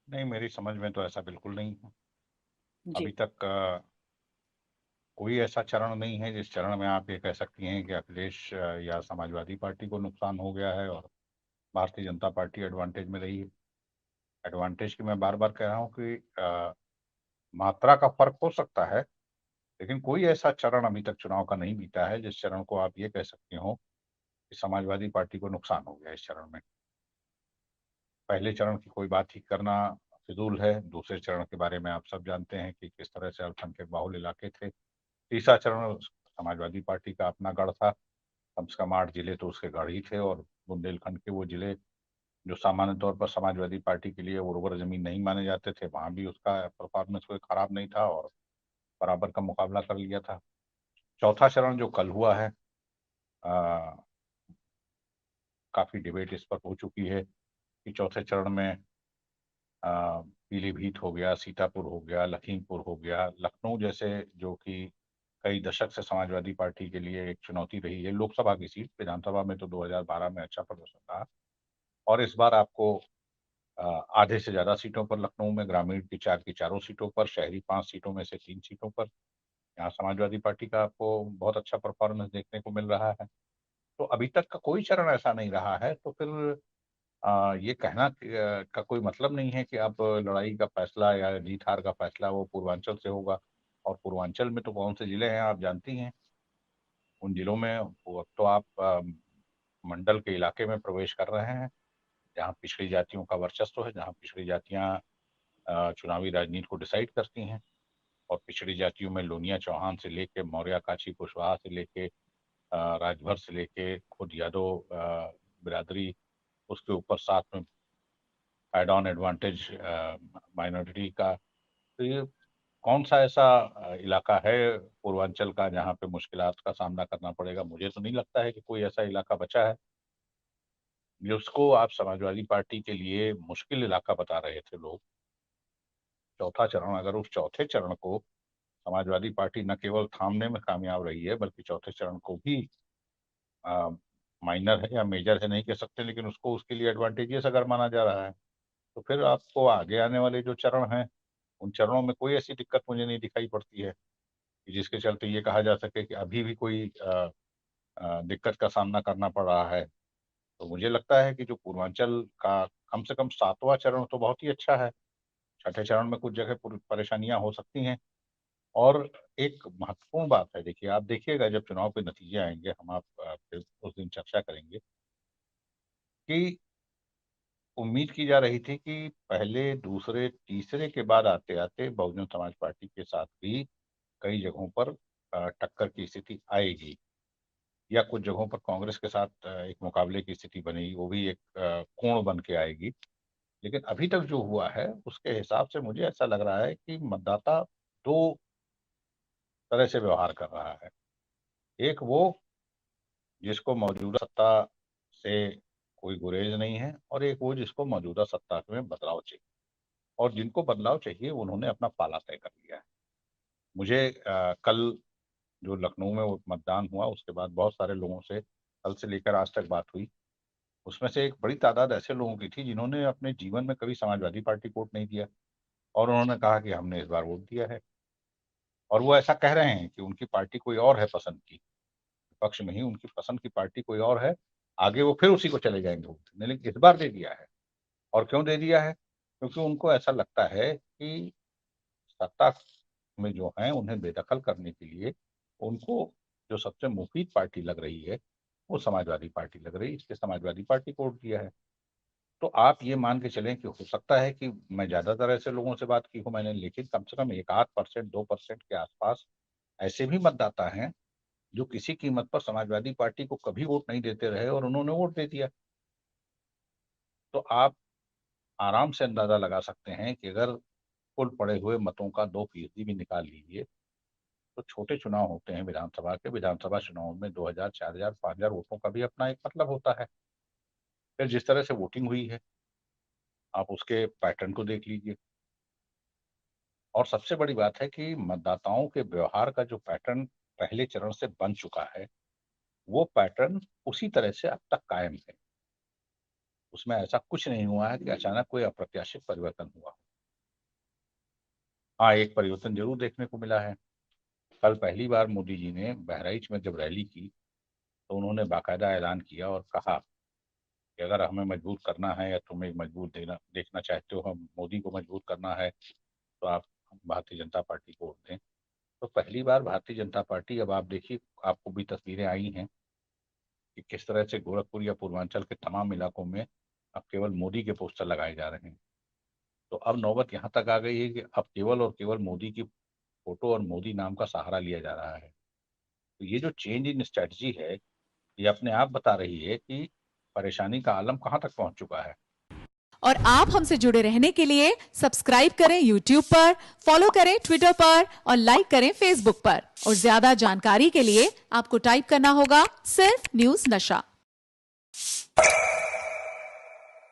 नहीं, मेरी समझ में तो ऐसा बिल्कुल नहीं है। जी। अभी तक कोई ऐसा चरण नहीं है जिस चरण में आप ये कह सकती हैं कि अखिलेश या समाजवादी पार्टी को नुकसान हो गया है और भारतीय जनता पार्टी एडवांटेज में रही है। एडवांटेज की मैं बार बार कह रहा हूँ कि मात्रा का फर्क हो सकता है, लेकिन कोई ऐसा चरण अभी तक चुनाव का नहीं बीता है जिस चरण को आप ये कह सकते हो कि समाजवादी पार्टी को नुकसान हो गया इस चरण में। पहले चरण की कोई बात ही करना फिजूल है। दूसरे चरण के बारे में आप सब जानते हैं कि किस तरह से अल्पसंख्यक बाहुल इलाके थे। तीसरा चरण समाजवादी पार्टी का अपना गढ़ था। कम से कम 8 जिले तो उसके गढ़ ही थे, और बुंदेलखंड के वो जिले जो सामान्य तौर पर समाजवादी पार्टी के लिए उर्वर जमीन नहीं माने जाते थे, वहां भी उसका परफॉर्मेंस कोई खराब नहीं था और बराबर का मुकाबला कर लिया था। चौथा चरण जो कल हुआ है, आ, काफी डिबेट इस पर हो चुकी है कि चौथे चरण में पीलीभीत हो गया, सीतापुर हो गया, लखीमपुर हो गया, लखनऊ जैसे, जो कि कई दशक से समाजवादी पार्टी के लिए एक चुनौती रही है, लोकसभा की सीट, विधानसभा में तो 2012 में अच्छा प्रदर्शन रहा। और इस बार आपको अ, आधे से ज्यादा सीटों पर लखनऊ में, ग्रामीण की 4 की चारों सीटों पर, शहरी 5 सीटों में से 3 सीटों पर यहाँ समाजवादी पार्टी का आपको बहुत अच्छा परफॉर्मेंस देखने को मिल रहा है। तो अभी तक का कोई चरण ऐसा नहीं रहा है, तो फिर ये कहना का कोई मतलब नहीं है कि अब लड़ाई का फैसला या जीत हार का फैसला वो पूर्वांचल से होगा। और पूर्वांचल में तो कौन से जिले हैं आप जानती हैं। उन जिलों में वो अब तो आप मंडल के इलाके में प्रवेश कर रहे हैं, जहाँ पिछड़ी जातियों का वर्चस्व है, जहाँ पिछड़ी जातियां चुनावी राजनीति को डिसाइड करती हैं। और पिछड़ी जातियों में लोनिया चौहान से लेके मौर्य काची कुशवाहा से लेके राजभर से लेके खुद यादव बिरादरी, उसके ऊपर साथ में एड ऑन एडवांटेज माइनॉरिटी का। तो ये कौन सा ऐसा इलाका है पूर्वांचल का जहाँ पे मुश्किलात का सामना करना पड़ेगा। मुझे तो नहीं लगता है कि कोई ऐसा इलाका बचा है जिसको आप समाजवादी पार्टी के लिए मुश्किल इलाका बता रहे थे लोग। चौथा चरण, अगर उस चौथे चरण को समाजवादी पार्टी न केवल थामने में कामयाब रही है, बल्कि चौथे चरण को भी माइनर है या मेजर है नहीं कह सकते, लेकिन उसको उसके लिए एडवांटेजियस अगर माना जा रहा है, तो फिर आपको आगे आने वाले जो चरण हैं, उन चरणों में कोई ऐसी दिक्कत मुझे नहीं दिखाई पड़ती है कि जिसके चलते ये कहा जा सके कि अभी भी कोई दिक्कत का सामना करना पड़ रहा है। तो मुझे लगता है कि जो पूर्वांचल का कम से कम 7वां चरण तो बहुत ही अच्छा है। छठे चरण में कुछ जगह परेशानियां हो सकती हैं। और एक महत्वपूर्ण बात है, देखिए, आप देखिएगा जब चुनाव के नतीजे आएंगे, हम आप फिर उस दिन चर्चा करेंगे कि उम्मीद की जा रही थी कि पहले, दूसरे, तीसरे के बाद आते आते बहुजन समाज पार्टी के साथ भी कई जगहों पर टक्कर की स्थिति आएगी, या कुछ जगहों पर कांग्रेस के साथ एक मुकाबले की स्थिति बनेगी, वो भी एक कोण बन के आएगी। लेकिन अभी तक जो हुआ है उसके हिसाब से मुझे ऐसा लग रहा है कि मतदाता दो तरह से व्यवहार कर रहा है। एक वो जिसको मौजूदा सत्ता से कोई गुरेज नहीं है, और एक वो जिसको मौजूदा सत्ता में बदलाव चाहिए। और जिनको बदलाव चाहिए उन्होंने अपना पाला तय कर लिया है। मुझे कल जो लखनऊ में वो मतदान हुआ, उसके बाद बहुत सारे लोगों से कल से लेकर आज तक बात हुई। उसमें से एक बड़ी तादाद ऐसे लोगों की थी जिन्होंने अपने जीवन में कभी समाजवादी पार्टी को वोट नहीं दिया, और उन्होंने कहा कि हमने इस बार वोट दिया है। और वो ऐसा कह रहे हैं कि उनकी पार्टी कोई और है पसंद की, विपक्ष में ही उनकी पसंद की पार्टी कोई और है। आगे वो फिर उसी को चले जाएंगे वोट देने, लेकिन इस बार दे दिया है। और क्यों दे दिया है? क्योंकि उनको ऐसा लगता है कि सत्ता में जो है उन्हें बेदखल करने के लिए उनको जो सबसे मुफीद पार्टी लग रही है वो समाजवादी पार्टी लग रही है, इसलिए समाजवादी पार्टी को वोट दिया है। तो आप ये मान के चलें कि हो सकता है कि मैं ज्यादातर ऐसे लोगों से बात की हूँ मैंने, लेकिन कम से कम 1-8%, 2% के आसपास ऐसे भी मतदाता हैं जो किसी कीमत पर समाजवादी पार्टी को कभी वोट नहीं देते रहे और उन्होंने वोट दे दिया। तो आप आराम से अंदाजा लगा सकते हैं कि अगर कुल पड़े हुए मतों का 2% भी निकाल लीजिए, तो छोटे चुनाव होते हैं विधानसभा के, विधानसभा चुनाव में 2000, 4000, 5000 वोटों का भी अपना एक मतलब होता है। फिर जिस तरह से वोटिंग हुई है, आप उसके पैटर्न को देख लीजिए। और सबसे बड़ी बात है कि मतदाताओं के व्यवहार का जो पैटर्न पहले चरण से बन चुका है, वो पैटर्न उसी तरह से अब तक कायम है। उसमें ऐसा कुछ नहीं हुआ है कि अचानक कोई अप्रत्याशित परिवर्तन हुआ। हाँ, एक परिवर्तन जरूर देखने को मिला है। कल पहली बार मोदी जी ने बहराइच में जब रैली की तो उन्होंने बाकायदा ऐलान किया और कहा कि अगर हमें मजबूर करना है या तुम्हें मजबूर देखना चाहते हो, हम मोदी को मजबूर करना है, तो आप भारतीय जनता पार्टी को वोट दें। तो पहली बार भारतीय जनता पार्टी, अब आप देखिए, आपको भी तस्वीरें आई हैं कि किस तरह से गोरखपुर या पूर्वांचल के तमाम इलाकों में अब केवल मोदी के पोस्टर लगाए जा रहे हैं। तो अब नौबत यहाँ तक आ गई है कि अब केवल और केवल मोदी की फोटो और मोदी नाम का सहारा लिया जा रहा है। तो ये जो चेंज इन स्ट्रेटजी है, ये अपने आप बता रही है कि परेशानी का आलम कहाँ तक पहुंच चुका है। और आप हमसे जुड़े रहने के लिए सब्सक्राइब करें YouTube पर, फॉलो करें ट्विटर पर और लाइक करें Facebook पर। और ज्यादा जानकारी के लिए आपको टाइप करना होगा सिर्फ न्यूज नशा।